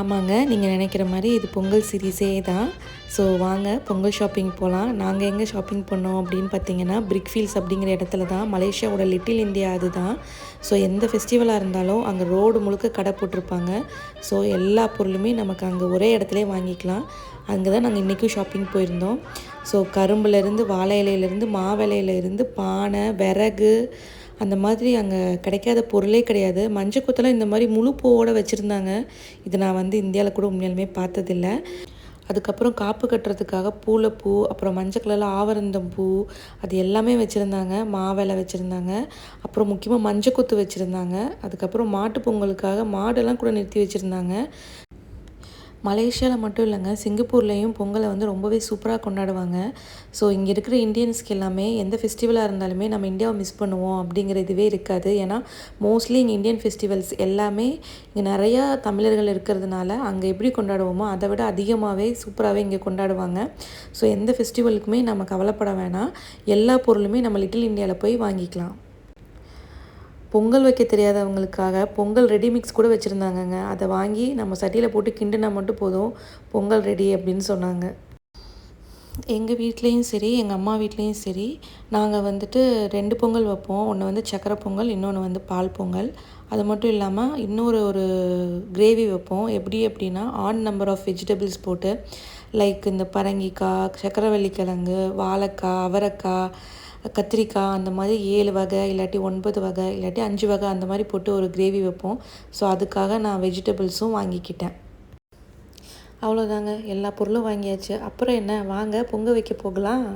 ஆமாங்க, நீங்கள் நினைக்கிற மாதிரி இது பொங்கல் சீரீஸே தான். ஸோ வாங்க பொங்கல் ஷாப்பிங் போகலாம். நாங்கள் எங்கே ஷாப்பிங் பண்ணோம் அப்படின்னு பார்த்தீங்கன்னா, பிரிக்ஃபீல்ட்ஸ் அப்படிங்கிற இடத்துல தான். மலேசியாவோட லிட்டில் இந்தியா அதுதான். ஸோ எந்த ஃபெஸ்டிவலாக இருந்தாலும் அங்கே ரோடு முழுக்க கடை போட்டிருப்பாங்க. ஸோ எல்லா பொருளுமே நமக்கு அங்கே ஒரே இடத்துலே வாங்கிக்கலாம். அங்கே தான் நாங்கள் இன்றைக்கும் ஷாப்பிங் போயிருந்தோம். ஸோ கரும்புலேருந்து, வாழை இலையிலேருந்து, மாவிலையிலேருந்து, பானை, விறகு, அந்த மாதிரி அங்கே கிடைக்காத பொருளே கிடையாது. மஞ்சள் குத்தெல்லாம் இந்த மாதிரி முழு பூவோடு வச்சுருந்தாங்க. இது நான் இந்தியாவில் கூட உண்மையாலுமே பார்த்ததில்ல. அதுக்கப்புறம் காப்பு கட்டுறதுக்காக பூ, அப்புறம் மஞ்சள் கலரில் ஆவரந்தம் பூ, அது எல்லாமே வச்சுருந்தாங்க. மாவிலை வச்சுருந்தாங்க. அப்புறம் முக்கியமாக மஞ்சள் கொத்து வச்சுருந்தாங்க. அதுக்கப்புறம் மாட்டு பொங்கலுக்காக மாடெல்லாம் கூட நிறுத்தி வச்சுருந்தாங்க. மலேசியாவில் மட்டும் இல்லைங்க, சிங்கப்பூர்லேயும் பொங்கலை ரொம்பவே சூப்பராக கொண்டாடுவாங்க. ஸோ இங்கே இருக்கிற இந்தியன்ஸ்க்கு எல்லாமே எந்த ஃபெஸ்டிவலாக இருந்தாலுமே நம்ம இந்தியாவை மிஸ் பண்ணுவோம் அப்படிங்கிற இதுவே இருக்காது. ஏன்னா மோஸ்ட்லி இங்கே இந்தியன் ஃபெஸ்டிவல்ஸ் எல்லாமே இங்கே நிறையா தமிழர்கள் இருக்கிறதுனால அங்கே எப்படி கொண்டாடுவோமோ அதை விட அதிகமாகவே சூப்பராகவே இங்கே கொண்டாடுவாங்க. ஸோ எந்த ஃபெஸ்டிவலுக்குமே நம்ம கவலைப்பட வேணாம். எல்லா பொருளுமே நம்ம லிட்டில் இந்தியாவில் போய் வாங்கிக்கலாம். பொங்கல் வைக்க தெரியாதவங்களுக்காக பொங்கல் ரெடி மிக்ஸ் கூட வச்சுருந்தாங்கங்க. அதை வாங்கி நம்ம சட்டியில் போட்டு கிண்டினா மட்டும் போதும், பொங்கல் ரெடி அப்படின்னு சொன்னாங்க. எங்கள் வீட்லேயும் சரி, எங்கள் அம்மா வீட்லேயும் சரி, நாங்கள் 2 பொங்கல் வைப்போம். ஒன்று சக்கரை பொங்கல், இன்னொன்று பால் பொங்கல். அது மட்டும் இல்லாமல் ஒரு கிரேவி வைப்போம். எப்படி அப்படின்னா ஆட் நம்பர் ஆஃப் வெஜிடபிள்ஸ் போட்டு, லைக் இந்த பரங்கிக்காய், சக்கரவள்ளிக்கிழங்கு, வாழைக்காய், அவரைக்காய், கத்திரிக்காய், அந்த மாதிரி 7 வகை, இல்லாட்டி 9 வகை, இல்லாட்டி 5 வகை, அந்த மாதிரி போட்டு ஒரு கிரேவி வைப்போம். ஸோ அதுக்காக நான் வெஜிடபிள்ஸும் வாங்கிக்கிட்டேன். அவ்வளோதாங்க, எல்லா பொருளும் வாங்கியாச்சு. அப்புறம் என்ன, வாங்க பொங்க வைக்க போகலாம்.